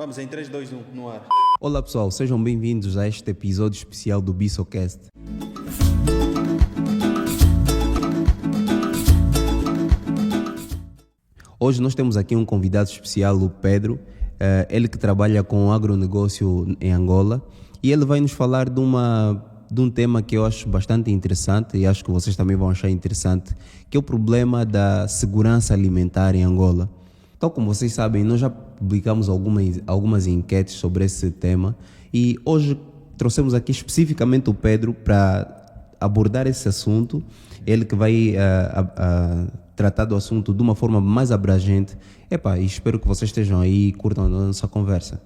Vamos em 3, 2, 1, no ar. Olá pessoal, sejam bem-vindos a este episódio especial do Bissocast. Hoje nós temos aqui um convidado especial, o Pedro, ele que trabalha com agronegócio em Angola, e ele vai nos falar de um tema que eu acho bastante interessante e acho que vocês também vão achar interessante, que é o problema da segurança alimentar em Angola. Então, como vocês sabem, nós já publicamos algumas enquetes sobre esse tema e hoje trouxemos aqui especificamente o Pedro para abordar esse assunto. Ele que vai tratar do assunto de uma forma mais abrangente. E espero que vocês estejam aí e curtam a nossa conversa.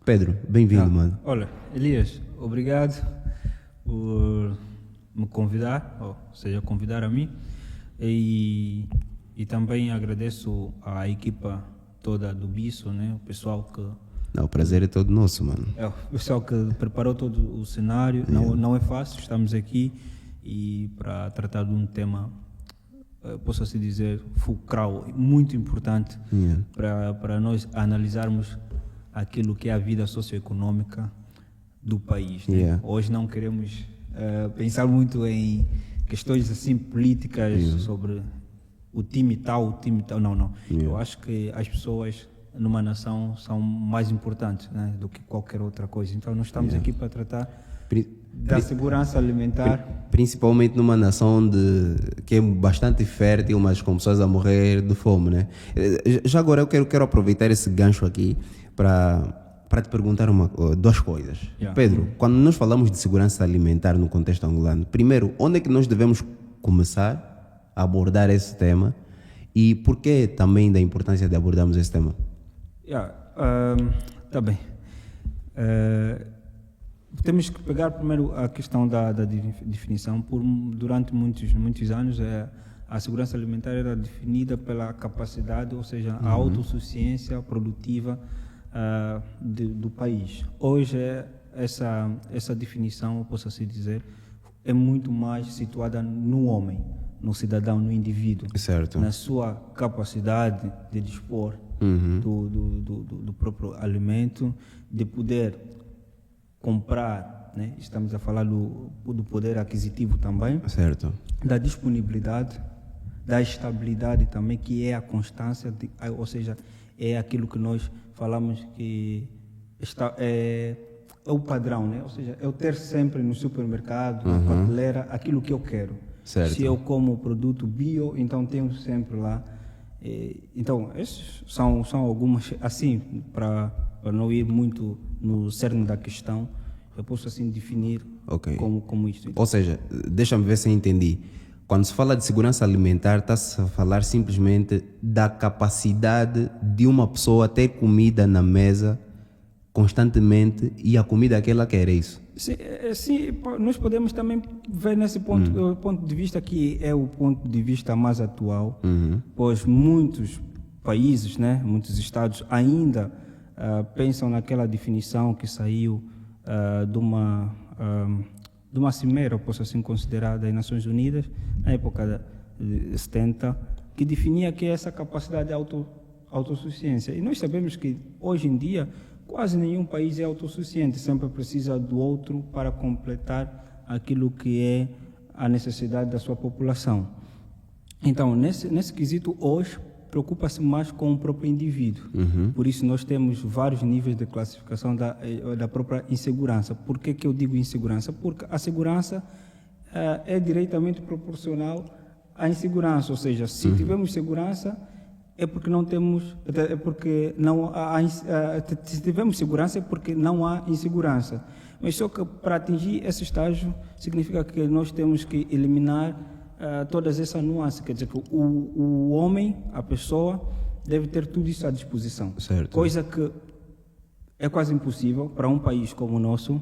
Pedro, bem-vindo, mano. Olha, Elias, obrigado por me convidar, ou seja, convidar a mim. E também agradeço à equipa toda do Bisso, né? O pessoal que... Não, o prazer é todo nosso, mano. O pessoal que preparou todo o cenário. Não é fácil, estamos aqui e para tratar de um tema, posso-se dizer, fulcral, muito importante para nós analisarmos aquilo que é a vida socioeconômica do país. Né? Hoje não queremos pensar muito em questões assim políticas sobre o time tal, não. Eu acho que as pessoas numa nação são mais importantes, né, do que qualquer outra coisa. Então nós estamos aqui para tratar da segurança alimentar. Principalmente numa nação que é bastante fértil, mas com pessoas a morrer de fome, né? Já agora eu quero aproveitar esse gancho aqui para te perguntar duas coisas. Pedro, quando nós falamos de segurança alimentar no contexto angolano, primeiro, onde é que nós devemos começar a abordar esse tema e por que também da importância de abordarmos esse tema? Tá bem. Temos que pegar primeiro a questão da definição. Durante muitos anos, a segurança alimentar era definida pela capacidade, ou seja, a autossuficiência produtiva do país. Hoje, essa definição, posso assim dizer, é muito mais situada no homem, no cidadão, no indivíduo, certo, na sua capacidade de dispor do próprio alimento, de poder comprar, né? Estamos a falar do poder aquisitivo também, certo, da disponibilidade, da estabilidade também, que é a constância, ou seja, é aquilo que nós falamos que é o padrão, né? Ou seja, eu ter sempre no supermercado, na prateleira, aquilo que eu quero. Certo. Se eu como produto bio, então tenho sempre lá. Então, esses são algumas, assim, para não ir muito no cerne da questão, eu posso assim definir como isto. Ou seja, deixa-me ver se eu entendi. Quando se fala de segurança alimentar, está-se a falar simplesmente da capacidade de uma pessoa ter comida na mesa constantemente e a comida que ela quer, é isso? Sim, nós podemos também ver nesse ponto de vista que é o ponto de vista mais atual, pois muitos países, né, muitos estados ainda pensam naquela definição que saiu de uma cimeira, posso assim considerar, das Nações Unidas, na época de 70, que definia que é essa capacidade de autossuficiência. E nós sabemos que hoje em dia quase nenhum país é autossuficiente, sempre precisa do outro para completar aquilo que é a necessidade da sua população. Então, nesse quesito, hoje, preocupa-se mais com o próprio indivíduo. Por isso, nós temos vários níveis de classificação da própria insegurança. Por que eu digo insegurança? Porque a segurança é diretamente proporcional à insegurança, ou seja, se tivermos segurança, é porque não temos, se tivermos segurança é porque não há insegurança. Mas só que para atingir esse estágio significa que nós temos que eliminar todas essas nuances, quer dizer que o homem, a pessoa, deve ter tudo isso à disposição. Certo. Coisa que é quase impossível para um país como o nosso,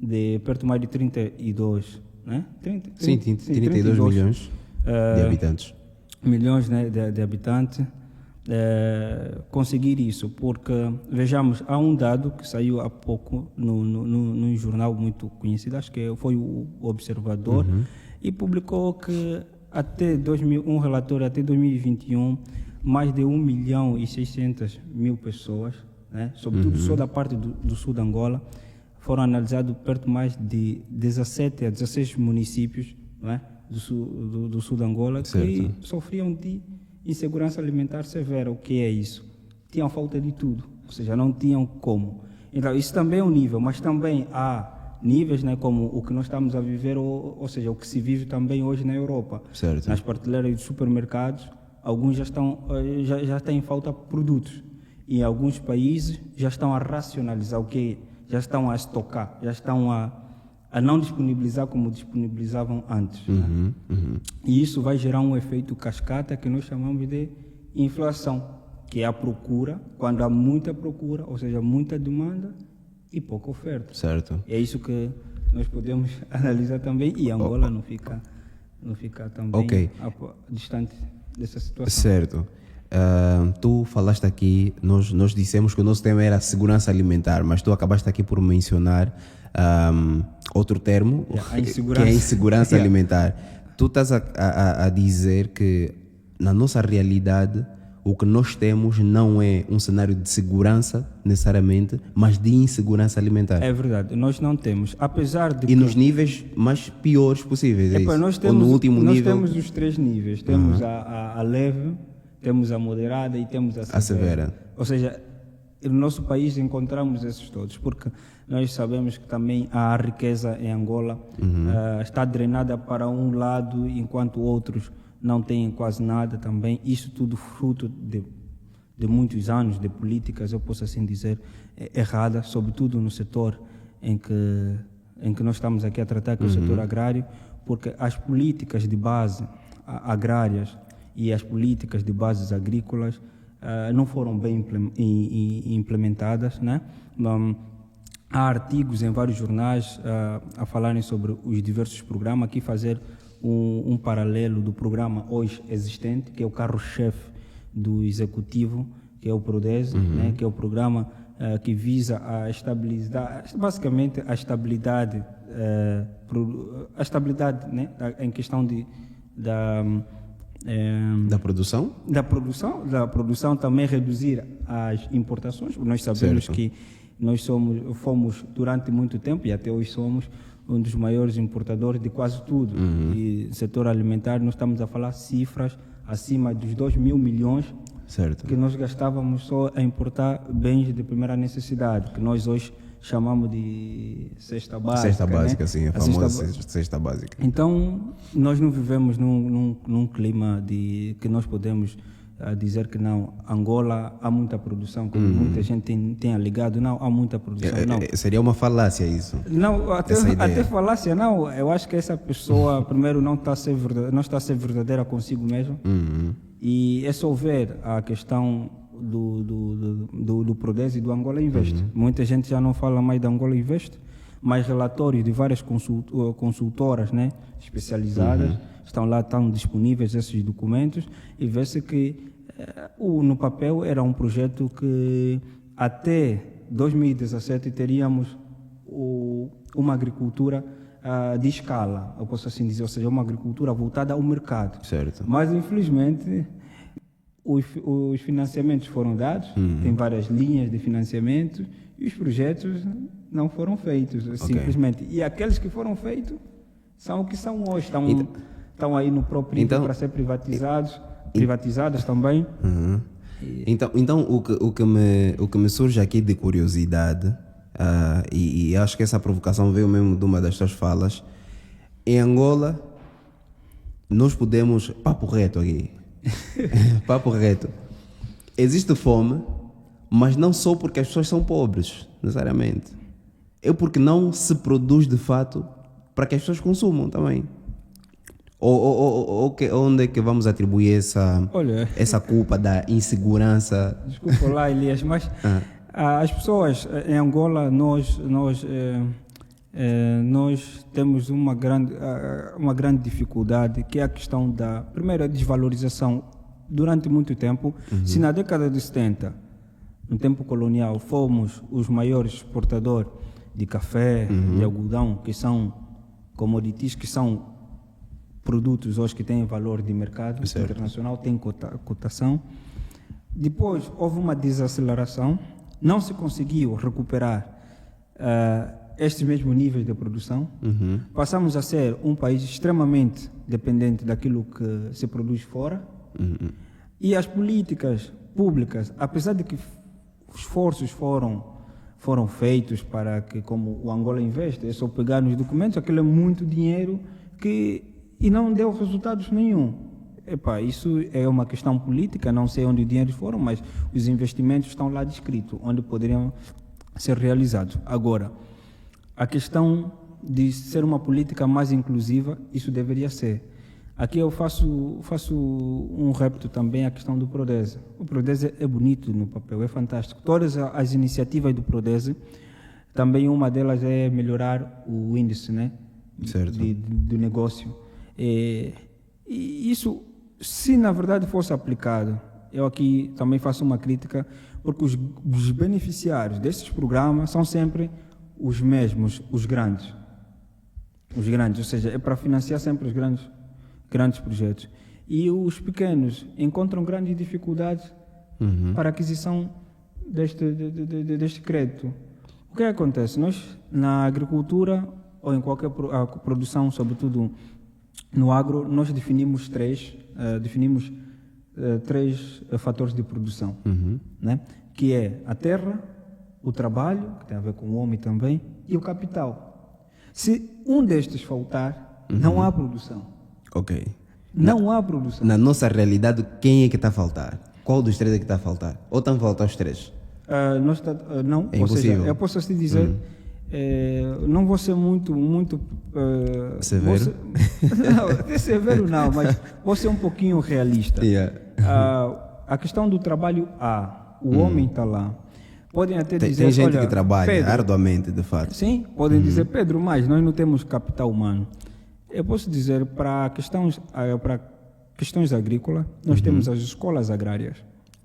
de perto mais de 32, né? 32 milhões de habitantes. Milhões, né, de habitantes. Conseguir isso, porque vejamos, há um dado que saiu há pouco num jornal muito conhecido, acho que foi o Observador, e publicou que um relatório até 2021, mais de 1.600.000 pessoas né? Sobretudo só da parte do sul de Angola, foram analisados perto mais de 17 a 16 municípios, não é? do sul de Angola, que Certo. sofriam de insegurança alimentar severa. O que é isso? Tinham falta de tudo, ou seja, não tinham como. Então, isso também é um nível, mas também há níveis, né, como o que nós estamos a viver, ou seja, o que se vive também hoje na Europa. Certo. Nas prateleiras dos supermercados, alguns já têm falta de produtos. E em alguns países já estão a racionalizar, o que já estão a estocar, já estão a não disponibilizar como disponibilizavam antes. Né? E isso vai gerar um efeito cascata que nós chamamos de inflação, que é a procura, quando há muita procura, ou seja, muita demanda e pouca oferta. Certo. É isso que nós podemos analisar também, e Angola não fica também distante dessa situação. Certo. Tu falaste aqui, nós dissemos que o nosso tema era segurança alimentar, mas tu acabaste aqui por mencionar outro termo, que é a insegurança alimentar. Tu estás a dizer que na nossa realidade o que nós temos não é um cenário de segurança necessariamente, mas de insegurança alimentar. É verdade, nós não temos, apesar de e nos níveis mais piores possíveis, é isso? Nós ou no último nós nível? temos os 3 níveis, temos a leve, temos a moderada e temos a severa. Ou seja, no nosso país encontramos esses todos, porque nós sabemos que também a riqueza em Angola está drenada para um lado, enquanto outros não têm quase nada também. Isso tudo fruto de muitos anos de políticas, eu posso assim dizer, erradas, sobretudo no setor em que nós estamos aqui a tratar, que é o setor agrário, porque as políticas de base agrárias e as políticas de bases agrícolas não foram bem implementadas, né? Há artigos em vários jornais a falarem sobre os diversos programas, aqui fazer um paralelo do programa hoje existente, que é o carro-chefe do executivo, que é o PRODESE, né? Que é o programa que visa a estabilidade, basicamente a estabilidade, né? Em questão da produção? Da produção, também reduzir as importações. Nós sabemos que nós fomos durante muito tempo e até hoje somos um dos maiores importadores de quase tudo. E setor alimentar, nós estamos a falar cifras acima dos 2 mil milhões que nós gastávamos só a importar bens de primeira necessidade, que nós hoje chamamos de cesta básica. Cesta básica, né? sim, a famosa cesta básica. Então, nós não vivemos num clima que nós podemos dizer que não, Angola há muita produção, como muita gente tem alegado, não, há muita produção, não. Seria uma falácia isso? Não, até falácia não, eu acho que essa pessoa, primeiro, não está a ser verdadeira consigo mesmo, e é só ver a questão do PRODESE e do Angola Invest. Muita gente já não fala mais da Angola Invest, mas relatórios de várias consultoras, né, especializadas, estão disponíveis esses documentos, e vê-se que no papel era um projeto que até 2017 teríamos uma agricultura de escala, eu posso assim dizer, ou seja, uma agricultura voltada ao mercado. Certo. Mas infelizmente os financiamentos foram dados, tem várias linhas de financiamento e os projetos não foram feitos, simplesmente. E aqueles que foram feitos são o que são hoje, estão aí no próprio para ser privatizadas também. Então o que me surge aqui de curiosidade, e acho que essa provocação veio mesmo de uma das tuas falas, em Angola nós podemos, papo reto aqui, papo reto, existe fome, mas não só porque as pessoas são pobres, necessariamente, é porque não se produz de fato para que as pessoas consumam também. Onde é que vamos atribuir essa culpa da insegurança? Desculpa lá, Elias, mas as pessoas em Angola, nós temos uma grande dificuldade, que é a questão da primeira desvalorização durante muito tempo. Se na década de 70, no tempo colonial, fomos os maiores exportadores de café, de algodão, que são commodities, que são produtos hoje que têm valor de mercado internacional, têm cotação. Depois houve uma desaceleração, não se conseguiu recuperar estes mesmos níveis de produção. Passamos a ser um país extremamente dependente daquilo que se produz fora. E as políticas públicas, apesar de que esforços foram feitos para que, como o Angola investe, é só pegar nos documentos, aquilo é muito dinheiro e não deu resultados nenhum. Isso é uma questão política, não sei onde os dinheiros foram, mas os investimentos estão lá descritos, onde poderiam ser realizados. Agora, a questão de ser uma política mais inclusiva, isso deveria ser. Aqui eu faço um repto também à questão do Prodese. O Prodese é bonito no papel, é fantástico. Todas as iniciativas do Prodese, também uma delas é melhorar o índice, né, do negócio. E isso, se na verdade fosse aplicado, eu aqui também faço uma crítica, porque os beneficiários desses programas são sempre os mesmos, os grandes. Os grandes, ou seja, é para financiar sempre os grandes projetos. E os pequenos encontram grandes dificuldades para a aquisição deste crédito. O que acontece? Nós, na agricultura ou em qualquer produção, sobretudo no agro, nós definimos três fatores de produção, né? Que é a terra, o trabalho, que tem a ver com o homem também, e o capital. Se um destes faltar, não há produção. Ok. Não há produção. Na nossa realidade, quem é que está a faltar? Qual dos três é que está a faltar? Ou estão a faltar os três? Não, é impossível. Seja, eu posso assim dizer, não vou ser muito severo? Não, severo não, mas vou ser um pouquinho realista. Yeah. A questão do trabalho o homem está lá. Podem até dizer... Tem gente que trabalha Pedro, arduamente, de fato. Sim, podem dizer, Pedro, mas nós não temos capital humano. Eu posso dizer, para questões agrícolas, nós temos as escolas agrárias,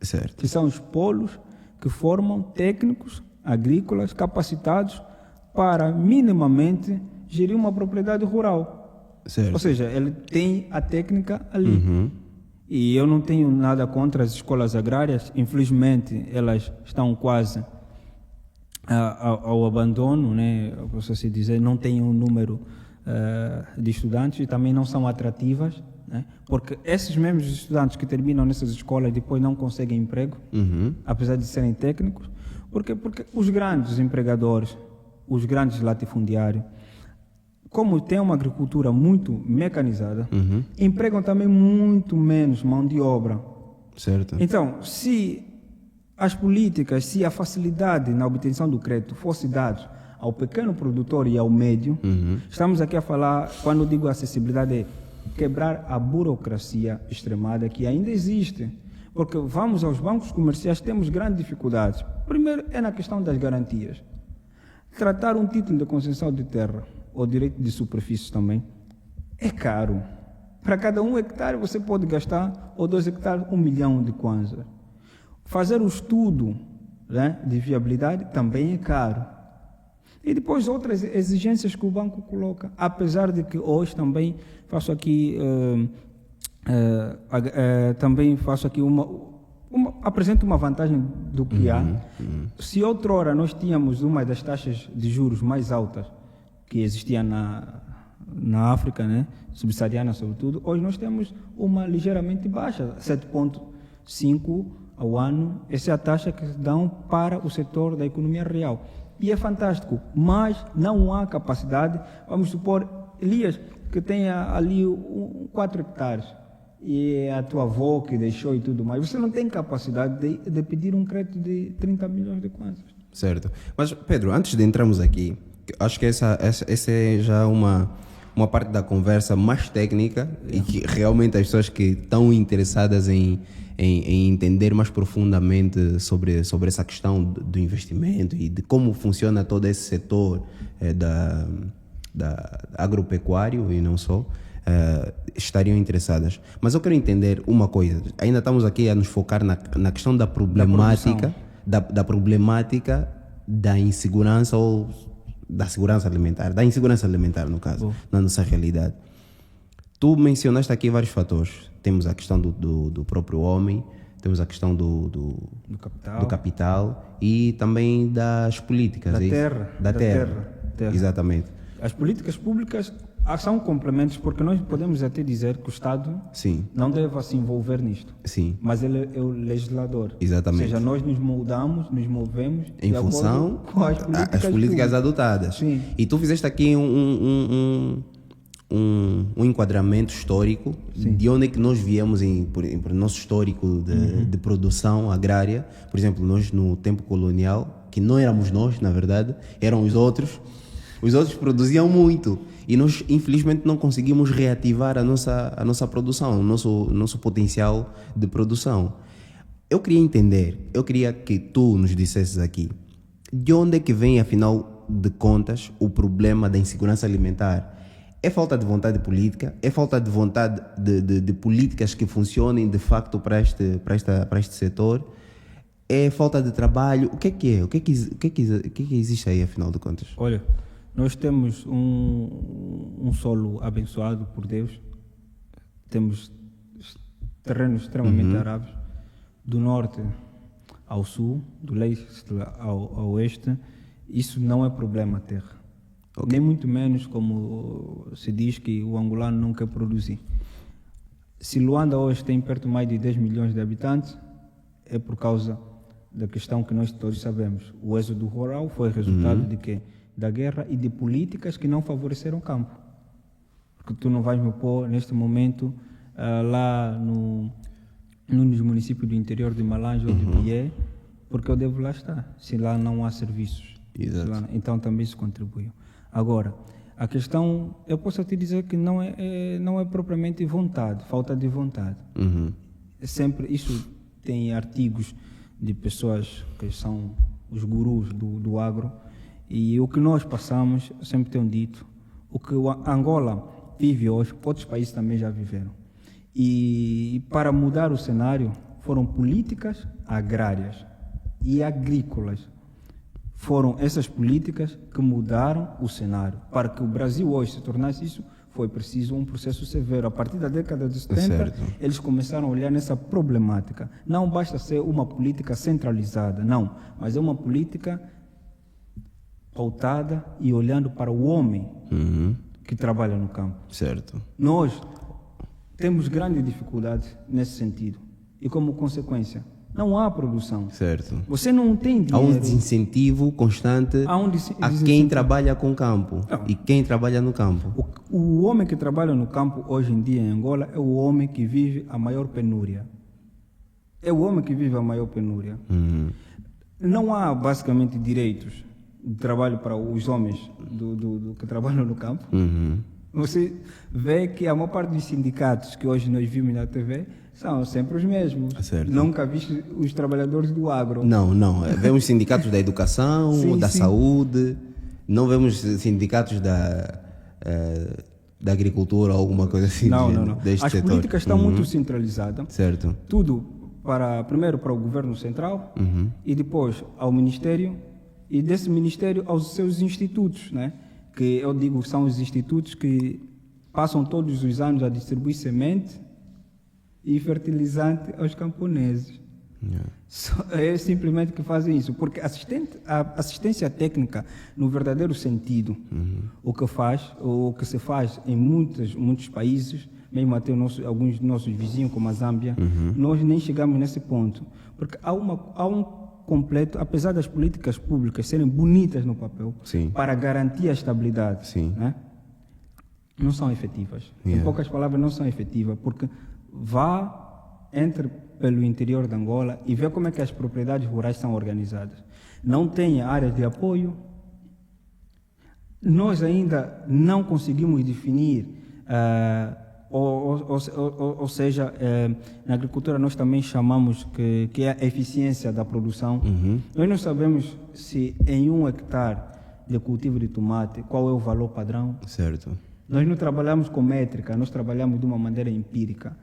certo, que são os polos que formam técnicos agrícolas capacitados para minimamente gerir uma propriedade rural. Certo. Ou seja, ele tem a técnica ali. E eu não tenho nada contra as escolas agrárias, infelizmente elas estão quase ao abandono, né? Eu posso assim dizer, não tem um número de estudantes e também não são atrativas, né? Porque esses mesmos estudantes que terminam nessas escolas depois não conseguem emprego, apesar de serem técnicos, porque os grandes empregadores, os grandes latifundiários, como tem uma agricultura muito mecanizada, empregam também muito menos mão de obra. Certo. Então, se as políticas, se a facilidade na obtenção do crédito fosse dada ao pequeno produtor e ao médio, estamos aqui a falar, quando eu digo acessibilidade, é quebrar a burocracia extremada que ainda existe. Porque vamos aos bancos comerciais, temos grandes dificuldades. Primeiro é na questão das garantias. Tratar um título de concessão de terra, ou direito de superfície também, é caro. Para cada 1 hectare você pode gastar, ou 2 hectares, 1 milhão de kwanzas. Fazer o estudo, né, de viabilidade também é caro. E depois outras exigências que o banco coloca, apesar de que hoje também faço aqui apresento uma vantagem do que há. Se outrora nós tínhamos uma das taxas de juros mais altas que existia na África, né, subsaariana sobretudo, hoje nós temos uma ligeiramente baixa, 7,5 ao ano. Essa é a taxa que dão para o setor da economia real. E é fantástico, mas não há capacidade. Vamos supor, Elias, que tenha ali 4 hectares e a tua avó que deixou e tudo mais, você não tem capacidade de pedir um crédito de 30 milhões de kwanzas. Certo. Mas, Pedro, antes de entrarmos aqui, acho que essa é já uma parte da conversa mais técnica e que realmente as pessoas que estão interessadas em entender mais profundamente sobre essa questão do investimento e de como funciona todo esse setor da agropecuário e não só, estariam interessadas. Mas eu quero entender uma coisa. Ainda estamos aqui a nos focar na questão da problemática da insegurança ou da insegurança alimentar no caso, na nossa realidade. Tu mencionaste aqui vários fatores. Temos a questão do próprio homem, temos a questão do capital, e também das políticas. da é isso? terra, Da terra. Exatamente. As políticas públicas são complementos, porque nós podemos até dizer que o Estado Sim, não deve se envolver nisto, sim. mas ele é o legislador. Exatamente. Ou seja, nós nos movemos Em de função acordo com as políticas, as políticas públicas. adotadas. Sim. E tu fizeste aqui um enquadramento histórico de onde é que nós viemos por nosso histórico de produção agrária. Por exemplo, nós no tempo colonial, que não éramos nós, na verdade, eram os outros. Os outros produziam muito e nós, infelizmente, não conseguimos reativar a nossa produção, o nosso potencial de produção. Eu queria que tu nos dissesses aqui, de onde é que vem, afinal de contas, o problema da insegurança alimentar? É falta de vontade política? É falta de vontade de políticas que funcionem de facto para este setor? É falta de trabalho? O que é que é? O que é que existe aí, afinal de contas? Olha, nós temos um solo abençoado por Deus, temos terrenos extremamente aráveis, do norte ao sul, do leste ao oeste. Isso não é problema terra. Okay. Nem muito menos como se diz que o angolano não quer produzir. Se Luanda hoje tem perto mais de 10 milhões de habitantes, é por causa da questão que nós todos sabemos. O êxodo rural foi resultado de quê? Da guerra e de políticas que não favoreceram o campo. Porque tu não vais me pôr neste momento lá nos municípios do interior de Malange ou de Bié, porque eu devo lá estar, se lá não há serviços. Exato. Então também isso contribuiu. Agora, a questão, eu posso te dizer que não é propriamente vontade, falta de vontade. Sempre, isso tem artigos de pessoas que são os gurus do agro, e o que nós passamos, sempre tenho dito, o que a Angola vive hoje, outros países também já viveram. E para mudar o cenário, foram políticas agrárias e agrícolas. Foram essas políticas que mudaram o cenário. Para que o Brasil hoje se tornasse isso, foi preciso um processo severo. A partir da década de 70, eles começaram a olhar nessa problemática. Não basta ser uma política centralizada, não, mas é uma política pautada e olhando para o homem que trabalha no campo. Certo. Nós temos grandes dificuldades nesse sentido. E como consequência, não há produção. Certo. Você não tem dinheiro. Há um desincentivo constante a quem trabalha com o campo e quem trabalha no campo. O homem que trabalha no campo hoje em dia em Angola é o homem que vive a maior penúria. É o homem que vive a maior penúria. Não há basicamente direitos de trabalho para os homens que trabalham no campo. Você vê que a maior parte dos sindicatos que hoje nós vimos na TV são sempre os mesmos. Certo. Nunca viste os trabalhadores do agro. Não. Vemos sindicatos da educação, da saúde, não vemos sindicatos da agricultura ou alguma coisa assim. Não. Deste setor. Políticas estão muito centralizadas. Certo. Tudo primeiro para o governo central e depois ao ministério, e desse ministério aos seus institutos, né? Que eu digo que são os institutos que passam todos os anos a distribuir semente e fertilizante aos camponeses. É simplesmente que fazem isso, porque a assistência técnica, no verdadeiro sentido, o que se faz em muitos países, mesmo até alguns nossos vizinhos, como a Zâmbia, nós nem chegamos nesse ponto, porque há um completo, apesar das políticas públicas serem bonitas no papel, para garantir a estabilidade, né? Não são efetivas. Em poucas palavras, não são efetivas, porque entre pelo interior de Angola e vê como é que as propriedades rurais são organizadas. Não tem áreas de apoio. Nós ainda não conseguimos definir, ou seja, na agricultura nós também chamamos que é a eficiência da produção. Nós não sabemos se em 1 hectare de cultivo de tomate, qual é o valor padrão. Certo. Nós não trabalhamos com métrica, nós trabalhamos de uma maneira empírica.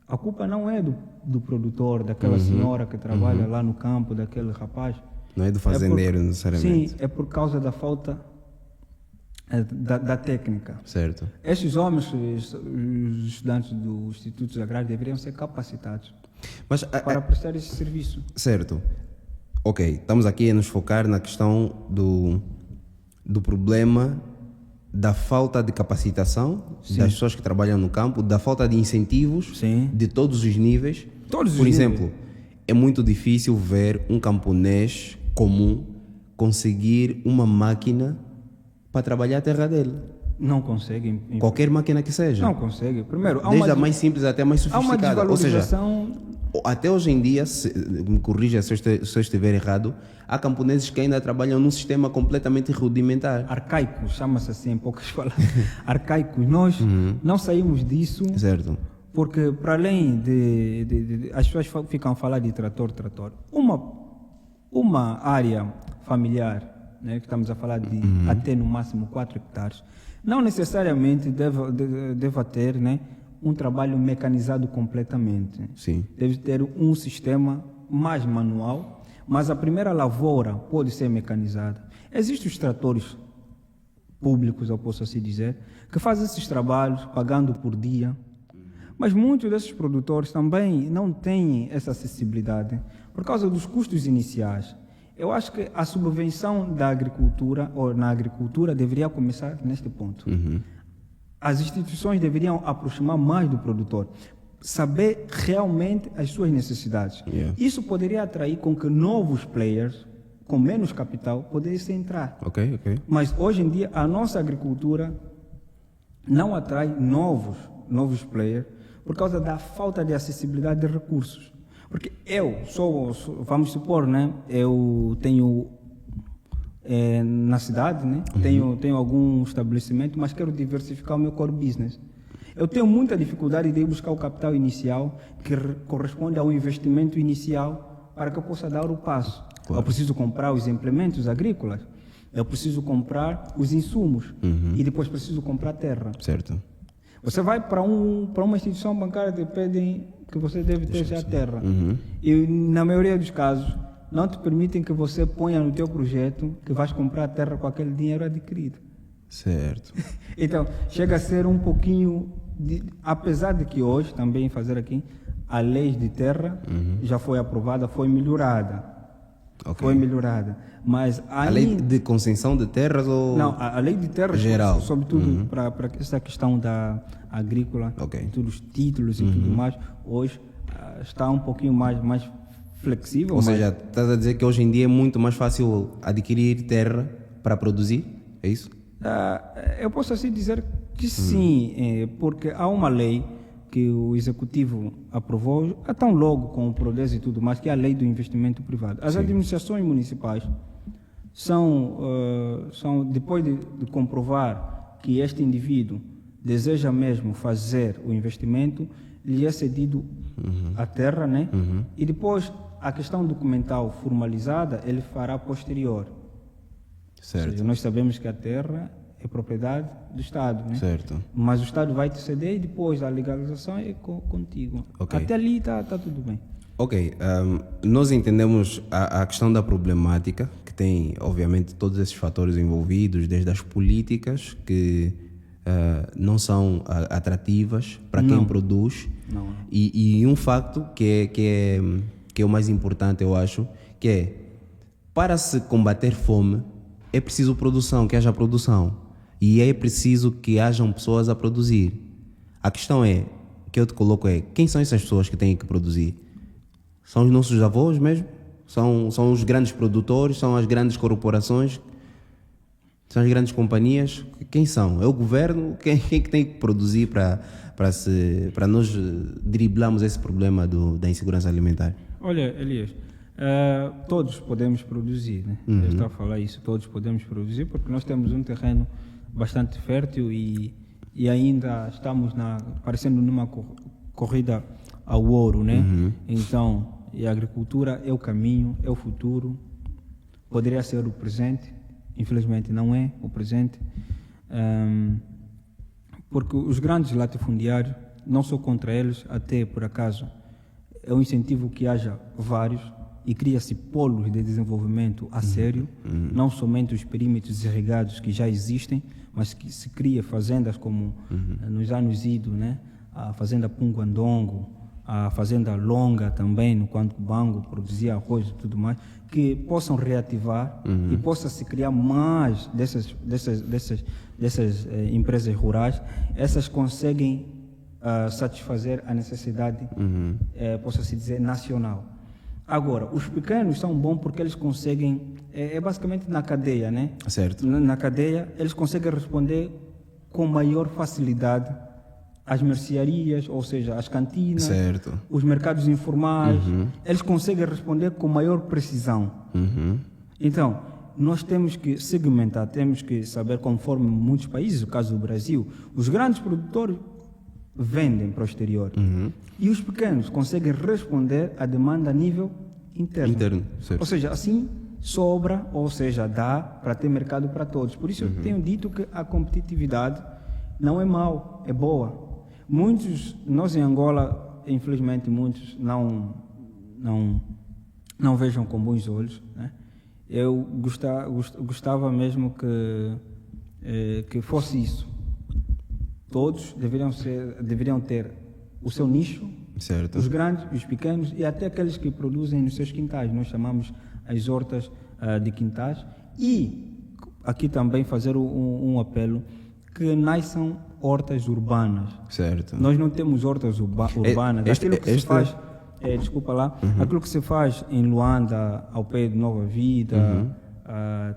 A culpa não é do produtor, daquela senhora que trabalha lá no campo, daquele rapaz. Não é do fazendeiro, necessariamente. Sim, é por causa da falta da técnica. Certo. Esses homens, os estudantes dos institutos agrários, deveriam ser capacitados. Mas, para prestar esse serviço. certo. Ok, estamos aqui a nos focar na questão do problema da falta de capacitação das pessoas que trabalham no campo, da falta de incentivos Sim. de todos os níveis. Todos os Por níveis. exemplo, é muito difícil ver um camponês comum conseguir uma máquina para trabalhar a terra dele. Não conseguem. Qualquer máquina que seja. Não consegue. Primeiro, Desde a mais simples até a mais há uma sofisticada. Ou seja, desvalorização. até hoje em dia, me corrija se eu estiver errado, há camponeses que ainda trabalham num sistema completamente rudimentar. Arcaicos, chama-se assim em poucas palavras. Arcaicos. Nós não saímos disso Certo. porque, para além de as pessoas ficam a falar de trator, uma área familiar, né, que estamos a falar de até no máximo 4 hectares, não necessariamente deva ter, né, um trabalho mecanizado completamente. Sim. Deve ter um sistema mais manual, mas a primeira lavoura pode ser mecanizada. Existem os tratores públicos, eu posso assim dizer, que fazem esses trabalhos pagando por dia, mas muitos desses produtores também não têm essa acessibilidade por causa dos custos iniciais. Eu acho que a subvenção da agricultura, ou na agricultura, deveria começar neste ponto. As instituições deveriam aproximar mais do produtor, saber realmente as suas necessidades. Yeah. Isso poderia atrair com que novos players, com menos capital, pudessem entrar. Ok. Mas hoje em dia a nossa agricultura não atrai novos players por causa da falta de acessibilidade de recursos. Porque vamos supor, né, eu tenho na cidade, né, tenho algum estabelecimento, mas quero diversificar o meu core business. Eu tenho muita dificuldade de ir buscar o capital inicial que corresponde ao investimento inicial para que eu possa dar o passo. Claro. Eu preciso comprar os implementos agrícolas, eu preciso comprar os insumos e depois preciso comprar terra. Certo. Você vai para uma instituição bancária e te pedem que você deve ter já terra. E na maioria dos casos não te permitem que você ponha no teu projeto que vais comprar a terra com aquele dinheiro adquirido. Certo. Então, chega a ser um pouquinho, apesar de que hoje, também fazer aqui, a lei de terra já foi aprovada, foi melhorada. Ok. Foi melhorada. Mas A lei de concessão de terras ou... Não, a lei de terras, Geral. sobretudo para essa questão da agrícola, Ok. todos os títulos e tudo mais, hoje está um pouquinho mais flexível. Ou mas seja, estás a dizer que hoje em dia é muito mais fácil adquirir terra para produzir? É isso? eu posso assim dizer que sim, porque há uma lei que o Executivo aprovou, tão logo com o PRODES e tudo mais, que é a lei do investimento privado. As administrações municipais são depois de comprovar que este indivíduo deseja mesmo fazer o investimento, lhe é cedido a terra, né? E depois a questão documental formalizada ele fará posterior. Certo. Ou seja, nós sabemos que a terra é propriedade do Estado, né? Certo. Mas o Estado vai te ceder e depois a legalização é contigo. Ok. Até ali está tudo bem. Ok, nós entendemos a questão da problemática, que tem, obviamente, todos esses fatores envolvidos, desde as políticas, que não são atrativas para quem produz, Não. e um facto que é o mais importante, eu acho, que é, para se combater fome, é preciso produção, que haja produção, e é preciso que hajam pessoas a produzir. A questão que eu te coloco quem são essas pessoas que têm que produzir? São os nossos avós mesmo? São os grandes produtores? São as grandes corporações? São as grandes companhias? Quem são? É o governo? Quem que tem que produzir para nós driblarmos esse problema da insegurança alimentar? Olha, Elias, todos podemos produzir, né? Eu estou a falar isso, todos podemos produzir, porque nós temos um terreno bastante fértil e ainda estamos parecendo numa corrida ao ouro, né? Então, e a agricultura é o caminho, é o futuro, poderia ser o presente, infelizmente não é o presente, porque os grandes latifundiários, não sou contra eles, até por acaso, é um incentivo que haja vários e cria-se polos de desenvolvimento a sério, não somente os perímetros irrigados que já existem, mas que se cria fazendas como nos anos idos, né? A fazenda Punguandongo, a fazenda longa também, no quanto o Bango produzia arroz e tudo mais, que possam reativar e possa se criar mais dessas empresas rurais. Essas conseguem satisfazer a necessidade, possa-se dizer, nacional. Agora, os pequenos são bons porque eles conseguem, basicamente na cadeia, né? Certo. Na cadeia, eles conseguem responder com maior facilidade às mercearias, ou seja, às cantinas, certo, os mercados informais, eles conseguem responder com maior precisão. Então, nós temos que segmentar, temos que saber, conforme muitos países, o caso do Brasil, os grandes produtores vendem para o exterior e os pequenos conseguem responder à demanda a nível interno. Certo. Ou seja, assim sobra, ou seja, dá para ter mercado para todos. Por isso eu tenho dito que a competitividade não é mau, é boa. Nós em Angola, infelizmente, muitos não vejam com bons olhos, né? Eu gostava mesmo que fosse isso. Todos deveriam ter o seu nicho, certo, os grandes, os pequenos e até aqueles que produzem nos seus quintais. Nós chamamos as hortas de quintais. E aqui também fazer um apelo que nasçam hortas urbanas. certo. Nós não temos hortas urbanas. Aquilo que se faz, desculpa lá, aquilo que se faz em Luanda, ao pé de Nova Vida,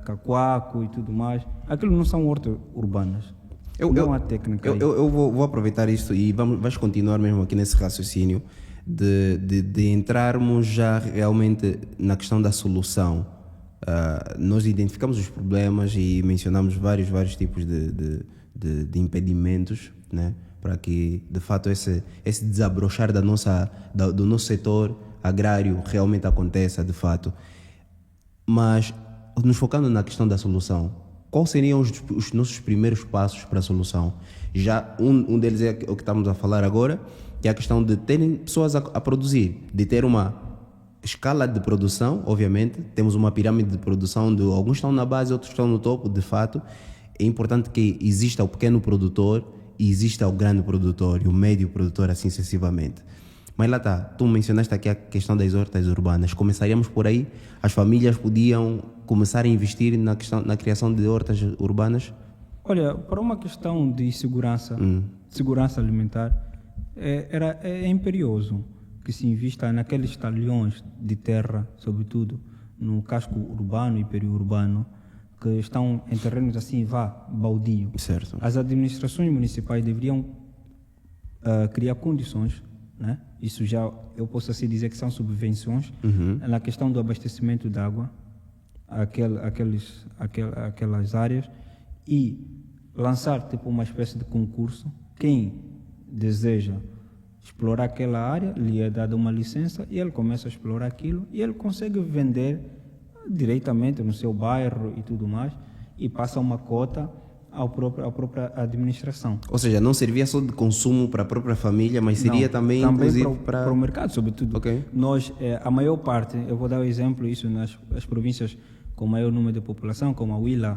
Cacoaco e tudo mais, aquilo não são hortas urbanas. Não há técnica. Eu vou aproveitar isto e vais continuar mesmo aqui nesse raciocínio de entrarmos já realmente na questão da solução. Nós identificamos os problemas e mencionamos vários tipos de impedimentos, né, para que de fato esse desabrochar do nosso setor agrário realmente aconteça de fato. Mas nos focando na questão da solução, quais seriam os nossos primeiros passos para a solução? Já um deles é o que estamos a falar agora, que é a questão de terem pessoas a produzir, de ter uma escala de produção. Obviamente temos uma pirâmide de produção onde alguns estão na base, outros estão no topo. De fato é importante que exista o pequeno produtor e exista o grande produtor e o médio produtor, assim sucessivamente. Mas lá está, tu mencionaste aqui a questão das hortas urbanas. Começaríamos por aí? As famílias podiam começar a investir na criação de hortas urbanas? Olha, para uma questão de segurança alimentar, é imperioso que se invista naqueles talhões de terra, sobretudo no casco urbano e periurbano, que estão em terrenos assim, baldio. Certo. As administrações municipais deveriam criar condições, né? Isso já eu posso assim dizer que são subvenções na questão do abastecimento de água aquelas áreas, e lançar tipo uma espécie de concurso. Quem deseja explorar aquela área, lhe é dada uma licença e ele começa a explorar aquilo e ele consegue vender diretamente no seu bairro e tudo mais, e passa uma cota à própria administração. Ou seja, não servia só de consumo para a própria família, mas seria também inclusive para o mercado, sobretudo. Okay. Nós, a maior parte, eu vou dar o exemplo, isso nas províncias com maior número de população, como a Huila,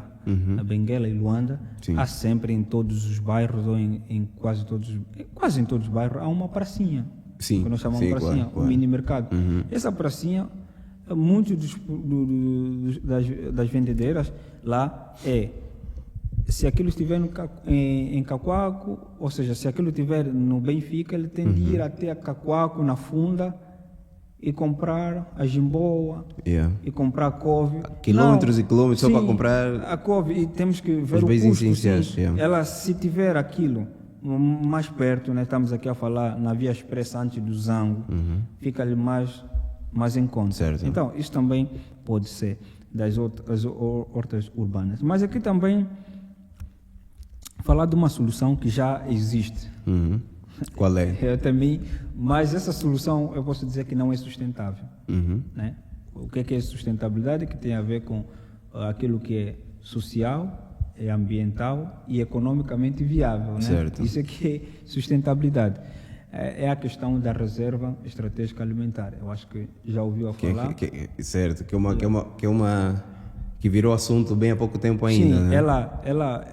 a Benguela e Luanda, Sim. há sempre em todos os bairros, ou em quase em todos os bairros, há uma pracinha. Sim, que nós chamamos de pracinha, claro. um mini mercado. Essa pracinha, muitos das vendedeiras lá se aquilo estiver em Cacoaco, ou seja, se aquilo estiver no Benfica, ele tem de ir até a Cacoaco, na Funda, e comprar a jimboa, e comprar a couve. Quilômetros e quilômetros só para comprar a couve. E temos que ver os o bens custo. essenciais. Ela, se tiver aquilo mais perto, né, estamos aqui a falar na Via Expressa antes do Zango, fica-lhe mais em conta. Certo. Então, isso também pode ser das hortas urbanas. Mas aqui também falar de uma solução que já existe. Qual é? Eu também, mas essa solução eu posso dizer que não é sustentável. Né? O que é sustentabilidade? Que tem a ver com aquilo que é social, é ambiental e economicamente viável. Né? Certo. Isso é que é sustentabilidade. É a questão da reserva estratégica alimentar. Eu acho que já ouviu falar. Certo, que virou assunto bem há pouco tempo ainda. Sim, né? ela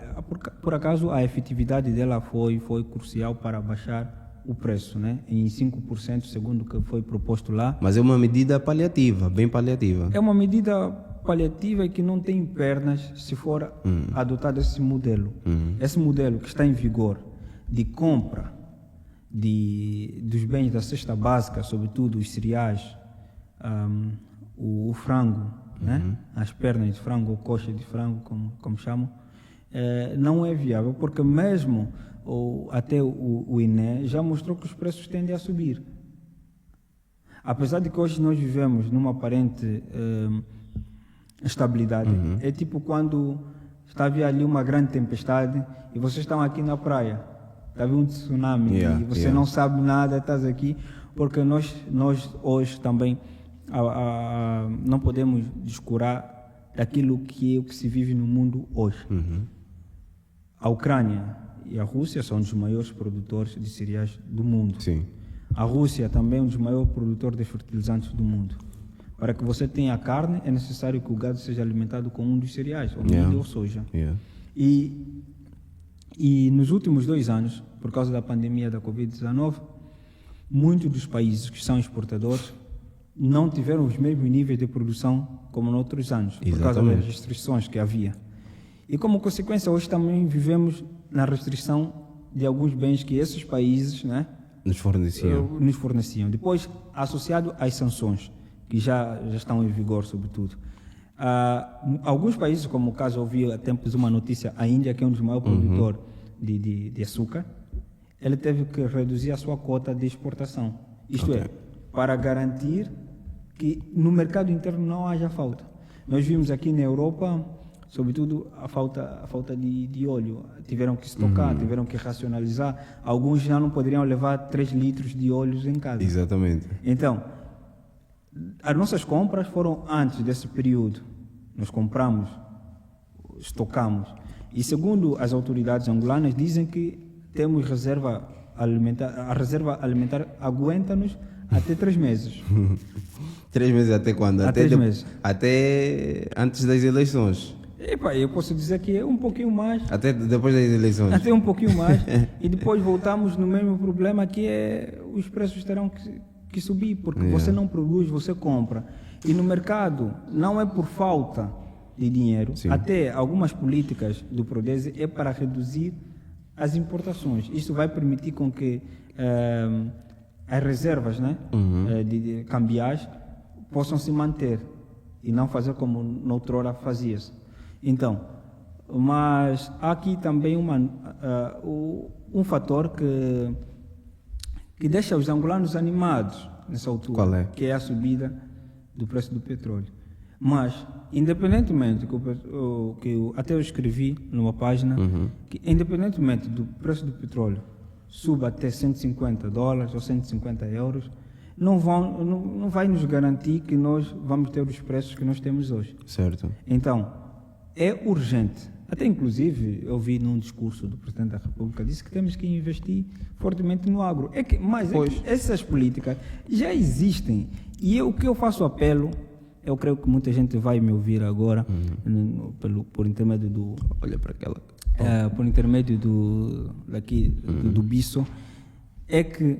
por acaso a efetividade dela foi crucial para baixar o preço, né? Em 5%, segundo o que foi proposto lá. Mas é uma medida paliativa, bem paliativa. É uma medida paliativa e que não tem pernas se for adotado esse modelo. Esse modelo que está em vigor de compra dos bens da cesta básica, sobretudo os cereais, o frango, né? As pernas de frango ou coxa de frango, como chamam, não é viável, porque mesmo até o INE já mostrou que os preços tendem a subir. Apesar de que hoje nós vivemos numa aparente estabilidade, é tipo quando está a vir ali uma grande tempestade e vocês estão aqui na praia, está a vir um tsunami e você não sabe nada, estás aqui, porque nós hoje também não podemos descurar daquilo que se vive no mundo hoje. A Ucrânia e a Rússia são um dos maiores produtores de cereais do mundo. Sim. A Rússia também é um dos maiores produtores de fertilizantes do mundo. Para que você tenha carne, é necessário que o gado seja alimentado com um dos cereais, ou milho ou soja. E nos últimos 2 anos, por causa da pandemia da Covid-19, muitos dos países que são exportadores não tiveram os mesmos níveis de produção como nos outros anos, por causa das restrições que havia. E como consequência, hoje também vivemos na restrição de alguns bens que esses países, né, nos forneciam. Depois, associado às sanções, que já estão em vigor, sobretudo. Alguns países, como o caso, eu ouvi há tempos uma notícia, a Índia, que é um dos maiores produtores de açúcar, ele teve que reduzir a sua cota de exportação. Isto é, para garantir que no mercado interno não haja falta. Nós vimos aqui na Europa, sobretudo, a falta de óleo. Tiveram que estocar, tiveram que racionalizar. Alguns já não poderiam levar 3 litros de óleo em casa. Exatamente. Então, as nossas compras foram antes desse período. Nós compramos, estocamos. E segundo as autoridades angolanas, dizem que temos reserva alimentar. A reserva alimentar aguenta-nos até 3 meses. 3 meses até quando? Até 3 meses. Até antes das eleições. Eu posso dizer que é um pouquinho mais. Até depois das eleições. Até um pouquinho mais. E depois voltamos no mesmo problema, que é os preços terão que subir, porque você não produz, você compra. E no mercado não é por falta de dinheiro. Sim. Até algumas políticas do Prodese é para reduzir as importações. Isso vai permitir com que as reservas, né, de cambiais possam se manter e não fazer como noutrora fazia-se. Então, mas há aqui também um fator que deixa os angolanos animados nessa altura. Qual é? Que é a subida do preço do petróleo. Mas, independentemente, até eu escrevi numa página, que independentemente do preço do petróleo suba até $150 ou 150 euros, não vai nos garantir que nós vamos ter os preços que nós temos hoje. Certo. Então, é urgente. Até inclusive, eu vi num discurso do Presidente da República, disse que temos que investir fortemente no agro. Mas essas políticas já existem. E o que eu faço apelo, eu creio que muita gente vai me ouvir agora, por intermédio do... Olha para aquela... por intermédio do BISO, é que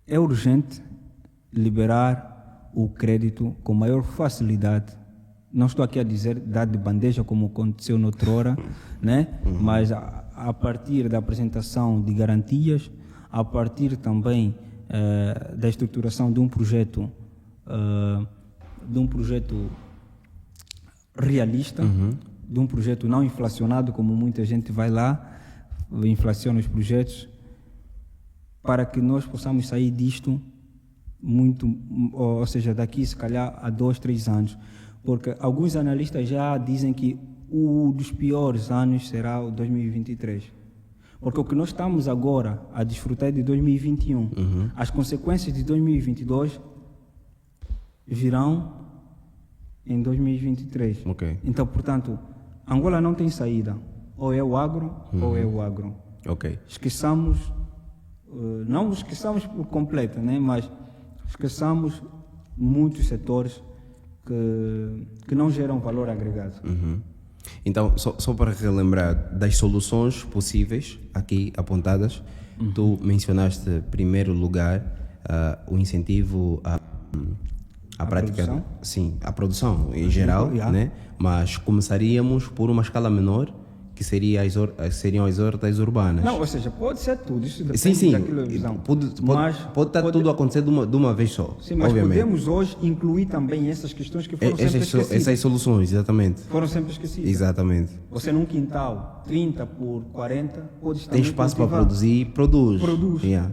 é urgente liberar o crédito com maior facilidade. Não estou aqui a dizer dar de bandeja como aconteceu noutrora, né? Mas a partir da apresentação de garantias, a partir também da estruturação de um projeto realista, de um projeto não inflacionado, como muita gente vai lá, inflaciona os projetos, para que nós possamos sair disto ou seja, daqui se calhar a 2, 3 anos. Porque alguns analistas já dizem que um dos piores anos será o 2023. Porque o que nós estamos agora a desfrutar é de 2021. As consequências de 2022 virão em 2023. Okay. Então, portanto, Angola não tem saída. Ou é o agro, ou é o agro. Okay. Esqueçamos, não esqueçamos por completo, né? Mas esqueçamos muitos setores que não geram valor agregado. Então, só para relembrar das soluções possíveis aqui apontadas, tu mencionaste, em primeiro lugar, o incentivo à prática, produção? sim, à produção em geral, yeah. né? Mas começaríamos por uma escala menor, que seriam as hortas urbanas. Não, ou seja, pode ser tudo, isso depende Sim, daquela visão. pode estar tudo a acontecer de uma vez só, Sim, mas obviamente. podemos hoje incluir também essas questões que foram sempre esquecidas. Essas soluções, exatamente. Foram sempre esquecidas. Exatamente. Você num quintal 30 por 40, pode Tem também espaço para cultivar. produzir, produz. Produz. Yeah.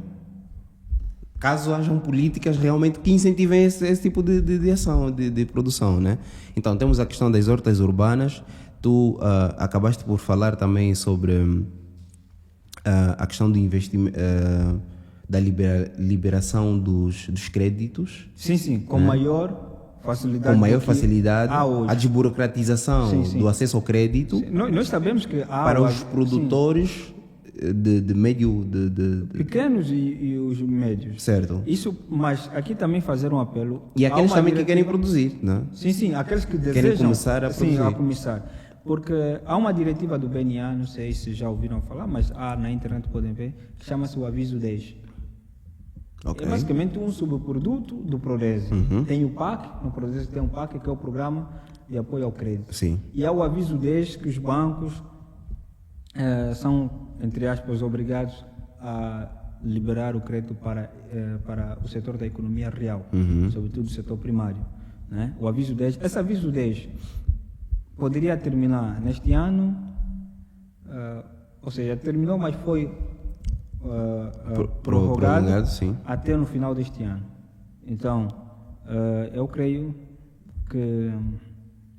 Caso hajam políticas realmente que incentivem esse tipo de ação, de produção, né? Então, temos a questão das hortas urbanas. Tu acabaste por falar também sobre a questão do investimento, da liberação dos créditos. Sim, com maior facilidade. Com maior do que facilidade, há hoje. a desburocratização Sim. do acesso ao crédito Nós sabemos que há para os produtores de médio... pequenos e os médios. Certo. Isso, mas aqui também fazer um apelo. E aqueles Há uma também que querem diretiva- produzir, né? Sim, aqueles que Querem desejam começar a sim, produzir. a começar. Porque há uma diretiva do BNA, não sei se já ouviram falar, mas na internet podem ver, que chama-se o Aviso 10. Ok. É basicamente um subproduto do Prodese. Tem o PAC, no Prodese tem um PAC, que é o Programa de Apoio ao Crédito. Sim. E há o Aviso 10, que os bancos são, entre aspas, obrigados a liberar o crédito para o setor da economia real, sobretudo o setor primário. Né? O Aviso 10, esse Aviso 10 poderia terminar neste ano, ou seja, terminou, mas foi prorrogado prorrogado, sim. até no final deste ano. Então, eu creio que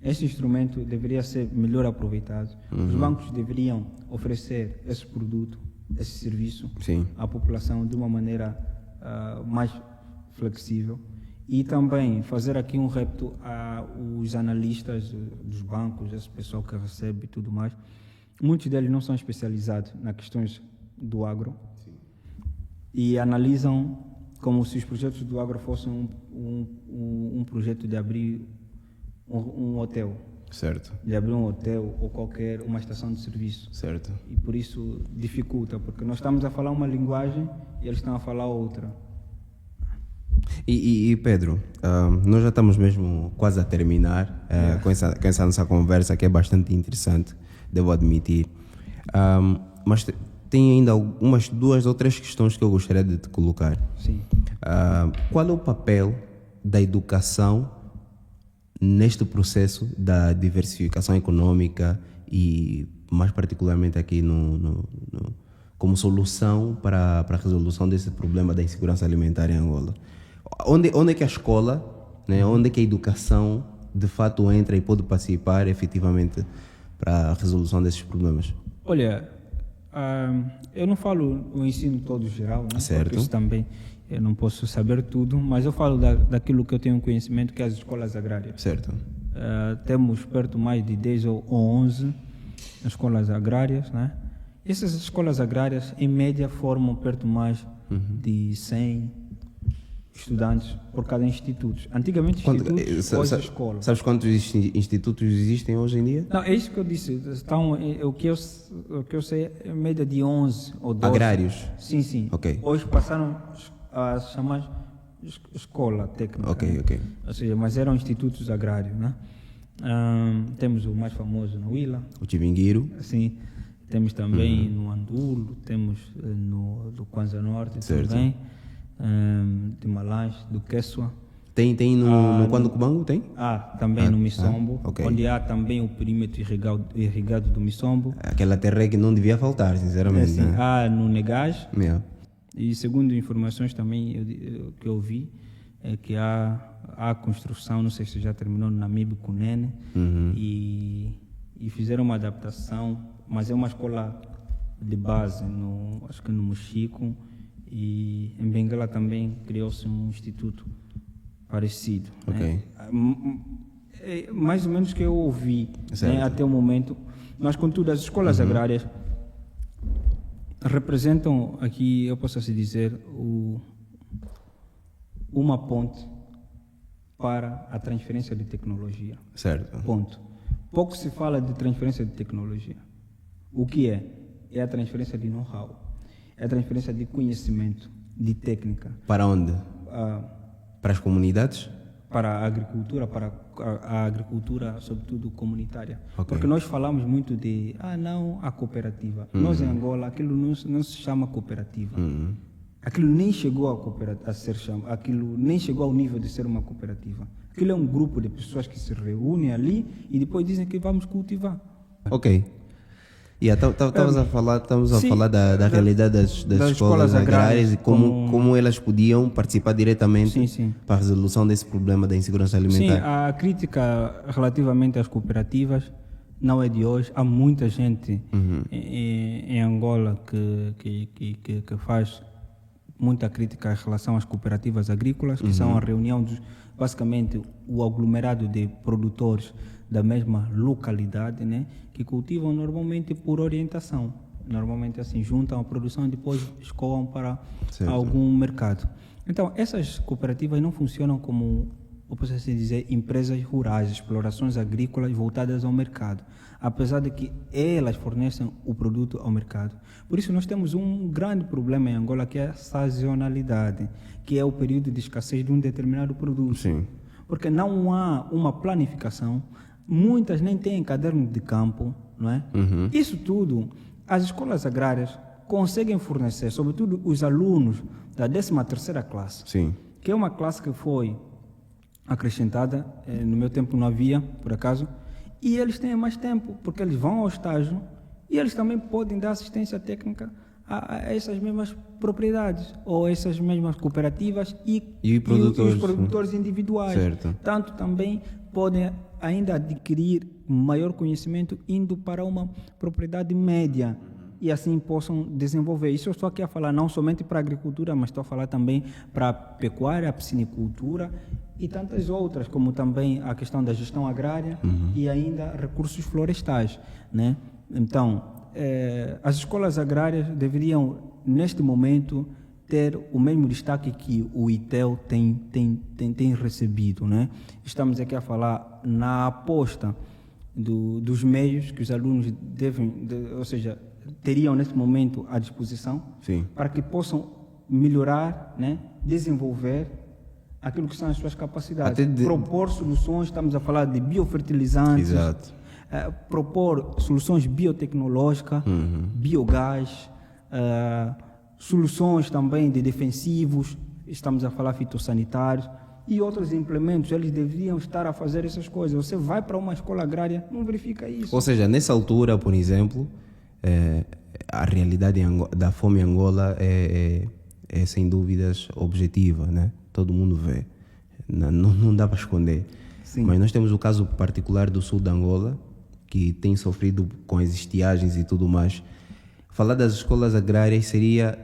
esse instrumento deveria ser melhor aproveitado. Os bancos deveriam oferecer esse produto, esse serviço Sim. à população de uma maneira mais flexível. E também fazer aqui um repto aos analistas dos bancos, esse pessoal que recebe e tudo mais. Muitos deles não são especializados nas questões do agro. Sim. E analisam como se os projetos do agro fossem um projeto de abrir um hotel. Certo. De abrir um hotel ou uma estação de serviço. Certo. E por isso dificulta, porque nós estamos a falar uma linguagem e eles estão a falar outra. E Pedro, nós já estamos mesmo quase a terminar com essa nossa conversa, que é bastante interessante, devo admitir. Mas tem ainda algumas 2 ou 3 questões que eu gostaria de te colocar. Sim. Qual é o papel da educação neste processo da diversificação econômica e, mais particularmente aqui como solução para a resolução desse problema da insegurança alimentar em Angola? Onde é que a escola, né, onde é que a educação de fato entra e pode participar efetivamente para a resolução desses problemas? Olha, eu não falo o ensino todo geral, né? Certo. Porque isso também eu não posso saber tudo, mas eu falo daquilo que eu tenho conhecimento, que é as escolas agrárias. Certo. Temos perto mais de 10 ou 11 escolas agrárias, né? Essas escolas agrárias, em média, formam perto mais de 100 estudantes por cada instituto. Antigamente, institutos, hoje escolas. Sabes quantos institutos existem hoje em dia? Não, é isso que eu disse. O que eu sei é média de 11 ou 12. Agrários? Sim. Ok. Hoje passaram a chamar escola técnica. Ok. Ou seja, mas eram institutos agrários, né? Temos o mais famoso no Huila. O Chivinguiro? Sim. Temos também no Andulo, temos do Kwanza Norte Certo. também, de Malange, do Quechua. Tem no Quando Cubango? Tem? Também no Missombo, ok. onde há também o perímetro irrigado do Missombo. Aquela terra que não devia faltar, sinceramente. Assim, né? há no Negage. Yeah. E segundo informações também que eu vi, é que há construção, não sei se já terminou, no Namibe Cunene, e fizeram uma adaptação, mas é uma escola de base, acho que no Mochico, e em Benguela também criou-se um instituto parecido. Ok. Né? É mais ou menos que eu ouvi, né, até o momento, mas contudo as escolas agrárias representam aqui, eu posso assim dizer, uma ponte para a transferência de tecnologia. Certo. Ponto. pouco se fala de transferência de tecnologia. O que é? É a transferência de know-how, é a transferência de conhecimento, de técnica. Para onde? Para as comunidades? Para a agricultura, sobretudo comunitária. Okay. Porque nós falamos muito de, não, a cooperativa. Nós em Angola, aquilo não se chama cooperativa. Aquilo nem chegou a ser chamado, aquilo nem chegou ao nível de ser uma cooperativa. Aquilo é um grupo de pessoas que se reúnem ali e depois dizem que vamos cultivar. Ok. Estamos a falar da realidade das escolas agrárias e como elas podiam participar diretamente para a resolução desse problema da insegurança alimentar. Sim, a crítica relativamente às cooperativas não é de hoje. Há muita gente em Angola que faz muita crítica em relação às cooperativas agrícolas, que são a reunião basicamente o aglomerado de produtores da mesma localidade, né, que cultivam normalmente por orientação. Normalmente assim, juntam a produção e depois escoam para algum mercado. Então, essas cooperativas não funcionam como, eu posso assim dizer, empresas rurais, explorações agrícolas voltadas ao mercado, apesar de que elas fornecem o produto ao mercado. Por isso, nós temos um grande problema em Angola, que é a sazonalidade, que é o período de escassez de um determinado produto. Sim. Porque não há uma planificação, muitas nem têm caderno de campo, não é? Isso tudo, as escolas agrárias conseguem fornecer, sobretudo os alunos da 13ª classe, que é uma classe que foi acrescentada, no meu tempo não havia, por acaso, e eles têm mais tempo, porque eles vão ao estágio e eles também podem dar assistência técnica a essas mesmas propriedades, ou essas mesmas cooperativas e os produtores individuais. Certo. Tanto também podem ainda adquirir maior conhecimento indo para uma propriedade média e assim possam desenvolver. Isso eu estou aqui a falar não somente para a agricultura, mas estou a falar também para a pecuária, a piscinicultura e tantas outras, como também a questão da gestão agrária e ainda recursos florestais, né? Então, as escolas agrárias deveriam, neste momento, ter o mesmo destaque que o ITEL tem recebido, né? Estamos aqui a falar na aposta dos meios que os alunos teriam neste momento à disposição, para que possam melhorar, né? Desenvolver aquilo que são as suas capacidades, propor soluções. Estamos a falar de biofertilizantes. Exato. Propor soluções biotecnológicas, biogás, soluções também de defensivos, estamos a falar fitossanitários e outros implementos. Eles deveriam estar a fazer essas coisas. Você vai para uma escola agrária, não verifica isso. Ou seja, nessa altura, por exemplo, a realidade da fome em Angola é sem dúvidas objetiva, né? Todo mundo vê, não dá para esconder. Sim. Mas nós temos o caso particular do sul de Angola, que tem sofrido com as estiagens e tudo mais. Falar das escolas agrárias seria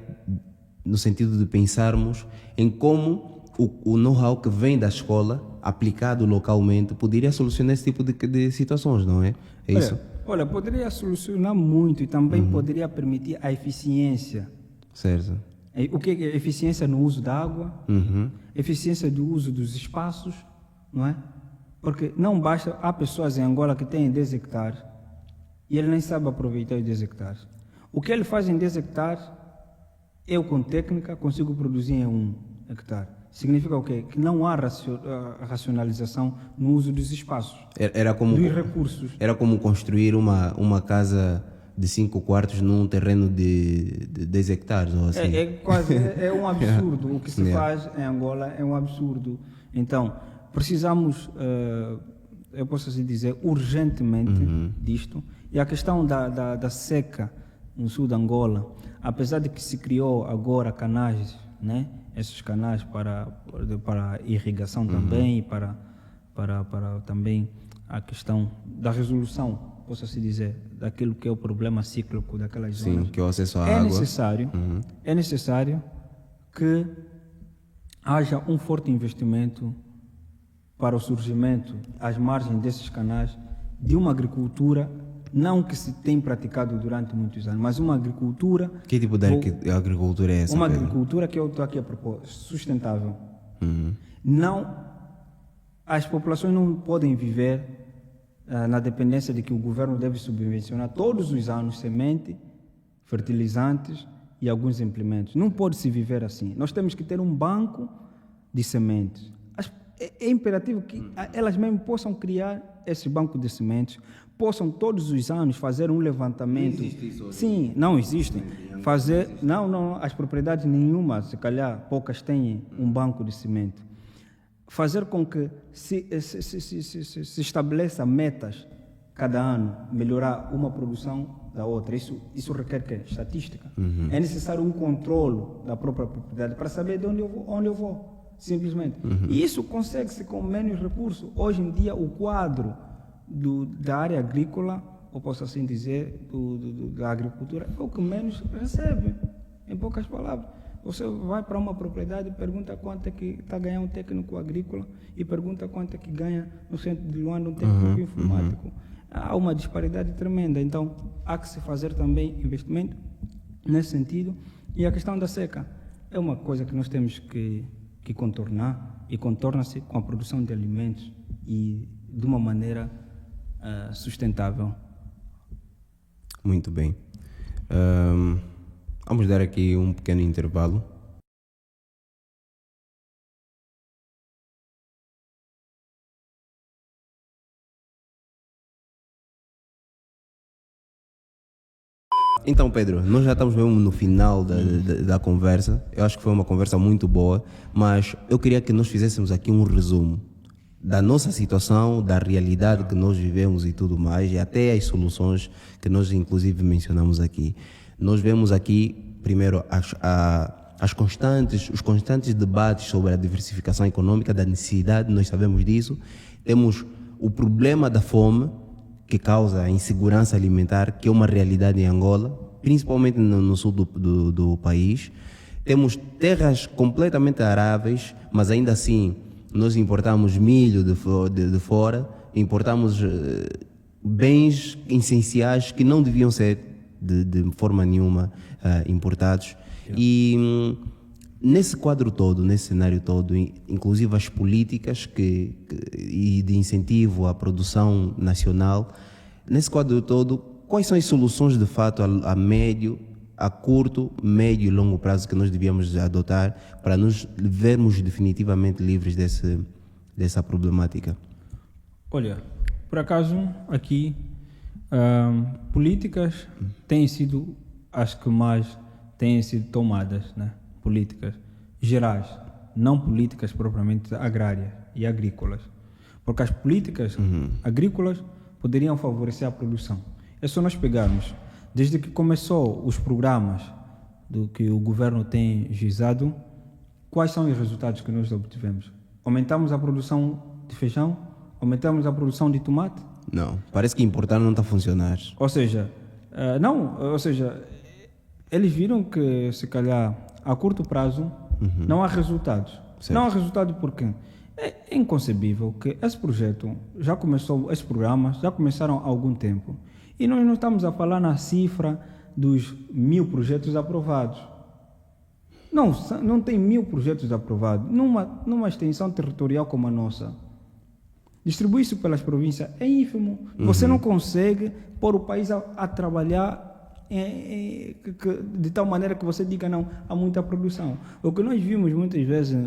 no sentido de pensarmos em como o know-how que vem da escola, aplicado localmente, poderia solucionar esse tipo de situações, não é? Isso? Olha, poderia solucionar muito e também poderia permitir a eficiência. Certo. O que é eficiência no uso da água, eficiência do uso dos espaços, não é? Porque não basta, há pessoas em Angola que têm 10 hectares e ele nem sabe aproveitar os 10 hectares. O que ele faz em 10 hectares, eu com técnica consigo produzir em 1 hectare. Significa o quê? Que não há racionalização no uso dos espaços, dos recursos. Era como construir uma casa de 5 quartos num terreno de 10 hectares. Ou assim. É um absurdo. O que se faz em Angola é um absurdo. Então, precisamos, eu posso assim dizer, urgentemente disto. E a questão da seca no sul de Angola, apesar de que se criou agora canais, né? Esses canais para irrigação também e para também a questão da resolução, posso assim dizer, daquilo que é o problema cíclico daquelas zonas. Sim, que é o acesso à água. É necessário que haja um forte investimento para o surgimento, às margens desses canais, de uma agricultura, não que se tem praticado durante muitos anos, mas uma agricultura... Que tipo de agricultura é essa? Uma agricultura que eu estou aqui a propor, sustentável. Não, as populações não podem viver na dependência de que o governo deve subvencionar todos os anos semente, fertilizantes e alguns implementos. Não pode se viver assim. Nós temos que ter um banco de sementes. É imperativo que elas mesmas possam criar esse banco de sementes, possam todos os anos fazer um levantamento. Não existe isso hoje. Sim, não existem. Não, as propriedades nenhuma, se calhar poucas têm um banco de semente. Fazer com que se estabeleça metas cada ano, melhorar uma produção da outra. Isso requer que estatística. É necessário um controle da própria propriedade para saber de onde eu vou. Simplesmente. E isso consegue-se com menos recursos. Hoje em dia, o quadro da área agrícola, ou posso assim dizer, da agricultura, é o que menos recebe. Em poucas palavras. Você vai para uma propriedade e pergunta quanto é que está a ganhar um técnico agrícola e pergunta quanto é que ganha no centro de Luanda um técnico informático. Há uma disparidade tremenda. Então, há que se fazer também investimento nesse sentido. E a questão da seca é uma coisa que nós temos que contornar, e contorna-se com a produção de alimentos e de uma maneira sustentável. Muito bem. Vamos dar aqui um pequeno intervalo. Então, Pedro, nós já estamos mesmo no final da conversa. Eu acho que foi uma conversa muito boa, mas eu queria que nós fizéssemos aqui um resumo da nossa situação, da realidade que nós vivemos e tudo mais, e até as soluções que nós inclusive mencionamos aqui. Nós vemos aqui, primeiro, os constantes debates sobre a diversificação econômica, da necessidade, nós sabemos disso. Temos o problema da fome, que causa a insegurança alimentar, que é uma realidade em Angola, principalmente no sul do país. Temos terras completamente aráveis, mas ainda assim nós importamos milho de fora, importamos bens essenciais que não deviam ser de forma nenhuma importados. E nesse quadro todo, nesse cenário todo, inclusive as políticas e de incentivo à produção nacional, nesse quadro todo, quais são as soluções de fato a médio, a curto, médio e longo prazo que nós devíamos adotar para nos vermos definitivamente livres dessa problemática? Olha, por acaso aqui políticas têm sido as que mais têm sido tomadas, né? Políticas gerais, não políticas propriamente agrárias e agrícolas, porque as políticas agrícolas poderiam favorecer a produção. É só nós pegarmos, desde que começou os programas do que o governo tem gizado, quais são os resultados que nós obtivemos? Aumentamos a produção de feijão? Aumentamos a produção de tomate? Não, parece que importar não está a funcionar. Ou seja, eles viram que, se calhar, a curto prazo, não há resultados. Certo. Não há resultado porque é inconcebível que esse projeto já começou, esses programas já começaram há algum tempo. E nós não estamos a falar na cifra dos 1000 projetos aprovados. Não tem 1000 projetos aprovados. Numa extensão territorial como a nossa, distribuir-se pelas províncias é ínfimo. Você não consegue pôr o país a trabalhar de tal maneira que você diga não, há muita produção. O que nós vimos muitas vezes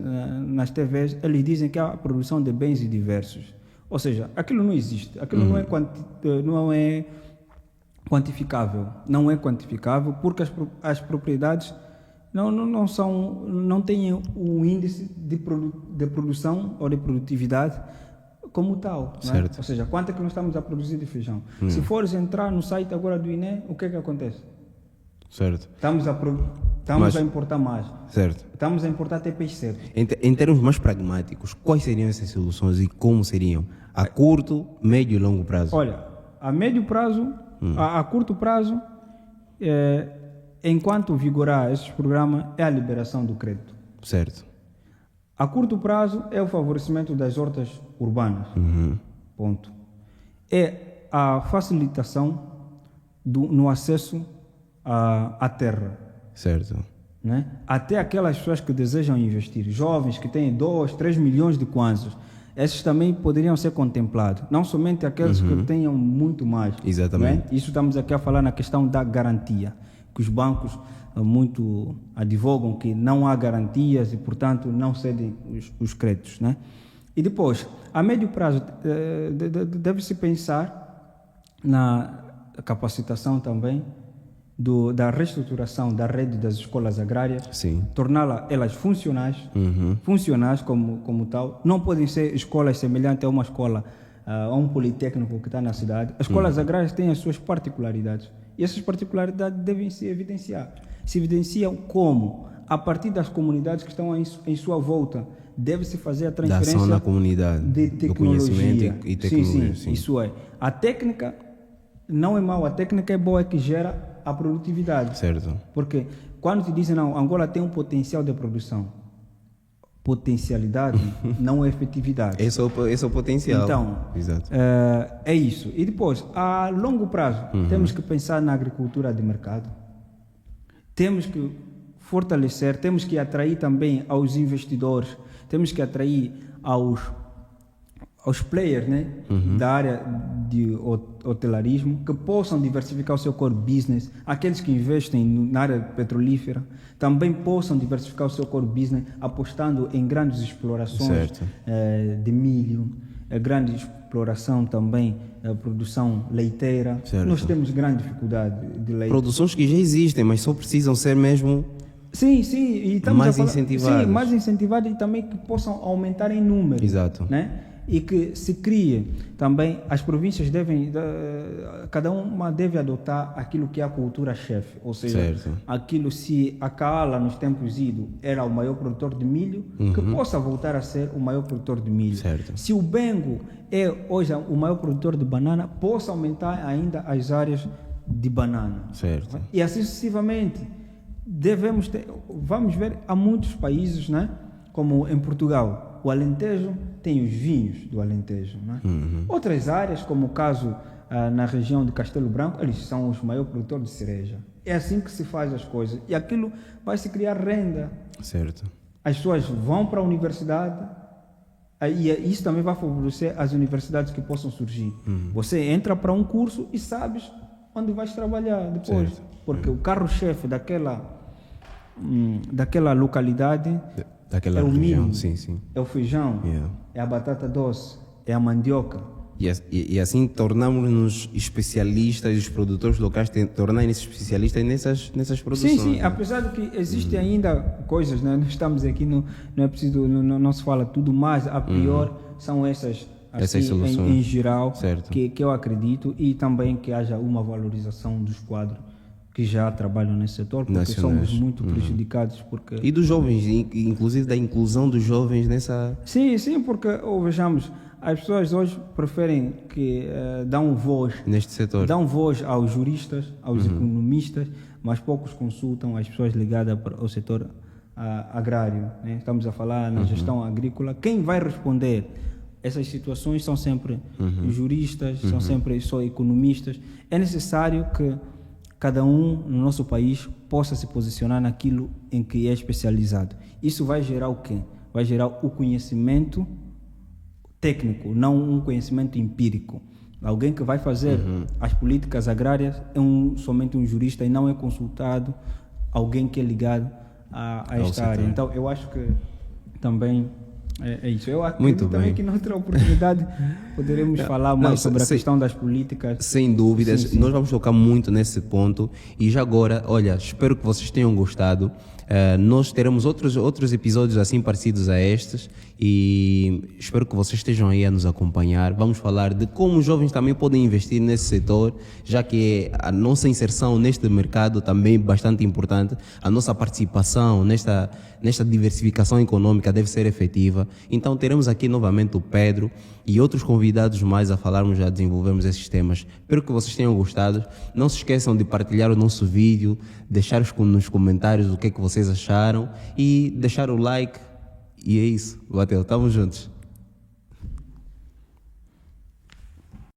nas TVs, eles dizem que há produção de bens diversos. Ou seja, aquilo não existe, aquilo não é quantificável. Não é quantificável porque as propriedades não têm um índice de produção ou de produtividade como tal, né? Ou seja, quanto é que nós estamos a produzir de feijão? Se fores entrar no site agora do INE, o que é que acontece? Certo. Estamos a importar mais. Certo. Estamos a importar até peixe seco. Em termos mais pragmáticos, quais seriam essas soluções e como seriam? A curto, médio e longo prazo? Olha, a médio prazo, a curto prazo, enquanto vigorar esses programas, é a liberação do crédito. Certo. A curto prazo é o favorecimento das hortas urbanas. Ponto. É a facilitação no acesso à terra. Certo. Né? Até aquelas pessoas que desejam investir, jovens que têm 2, 3 milhões de kwanzas, esses também poderiam ser contemplados, não somente aqueles que tenham muito mais. Exatamente. Né? Isso estamos aqui a falar na questão da garantia, que os bancos muito advogam que não há garantias e, portanto, não cedem os créditos. Né? E depois, a médio prazo, deve-se pensar na capacitação também da reestruturação da rede das escolas agrárias, torná-las funcionais, funcionais como tal. Não podem ser escolas semelhantes a uma escola, a um politécnico que está na cidade. As escolas agrárias têm as suas particularidades e essas particularidades devem se evidenciar. Se evidenciam como? A partir das comunidades que estão em sua volta, deve-se fazer a transferência da ação na comunidade, de tecnologia. Do conhecimento e tecnologia. Sim, isso é. A técnica não é mau, a técnica é boa, é que gera a produtividade. Certo. Porque quando te dizem, não, Angola tem um potencial de produção, potencialidade não é efetividade. Esse é o potencial. Então, exato. É isso. E depois, a longo prazo, temos que pensar na agricultura de mercado, temos que fortalecer, temos que atrair também aos investidores, temos que atrair aos players, né, da área de hotelarismo, que possam diversificar o seu core business, aqueles que investem na área petrolífera também possam diversificar o seu core business apostando em grandes explorações de milho, grande exploração também, produção leiteira. Certo. Nós temos grande dificuldade de leite. Produções que já existem, mas só precisam ser mesmo e mais incentivadas. Sim, mais incentivadas e também que possam aumentar em número. Exato. Né? E que se crie também, as províncias cada uma deve adotar aquilo que é a cultura-chefe, ou seja, aquilo, se a Kaala nos tempos idos era o maior produtor de milho, que possa voltar a ser o maior produtor de milho. Certo. Se o Bengo é hoje o maior produtor de banana, possa aumentar ainda as áreas de banana. Certo. E assim sucessivamente. Vamos ver, há muitos países, né, como em Portugal, o Alentejo tem os vinhos do Alentejo. Né? Outras áreas, como o caso na região de Castelo Branco, eles são os maiores produtores de cereja. É assim que se faz as coisas. E aquilo vai se criar renda. Certo. As pessoas vão para a universidade e isso também vai favorecer as universidades que possam surgir. Você entra para um curso e sabes onde vais trabalhar depois. Certo. Porque o carro-chefe daquela localidade daquela é o região. milho, Sim. é o feijão, é a batata doce, é a mandioca. E assim tornamos-nos especialistas, os produtores locais tornarem-se especialistas nessas produções. Sim, apesar de que existem ainda coisas, né? Nós estamos aqui, não é preciso, não se fala tudo, mas a pior são essas soluções em geral, certo. que eu acredito, e também que haja uma valorização dos quadros que já trabalham nesse setor, porque somos muito prejudicados. E dos jovens, inclusive da inclusão dos jovens nessa... Sim, porque, vejamos, as pessoas hoje preferem que dão voz neste setor. Dão voz aos juristas, aos economistas, mas poucos consultam as pessoas ligadas ao setor agrário. Né? Estamos a falar na gestão agrícola. Quem vai responder essas situações são sempre juristas, são sempre só economistas. É necessário que cada um no nosso país possa se posicionar naquilo em que é especializado. Isso vai gerar o quê? Vai gerar o conhecimento técnico, não um conhecimento empírico. Alguém que vai fazer as políticas agrárias é somente um jurista e não é consultado alguém que é ligado a esta área. Então, eu acho que também é isso. Eu acredito também que noutra oportunidade poderemos falar mais sobre a questão das políticas. Sem dúvidas, sim. Nós vamos tocar muito nesse ponto. E já agora, olha, espero que vocês tenham gostado. Nós teremos outros episódios assim parecidos a estes e espero que vocês estejam aí a nos acompanhar. Vamos falar de como os jovens também podem investir nesse setor, já que a nossa inserção neste mercado também é bastante importante. A nossa participação nesta diversificação econômica deve ser efetiva. Então teremos aqui novamente o Pedro e outros convidados mais a falarmos, já desenvolvemos esses temas. Espero que vocês tenham gostado. Não se esqueçam de partilhar o nosso vídeo, deixar nos comentários o que é que vocês acharam e deixar o like. E é isso. Bateu. Tamo juntos.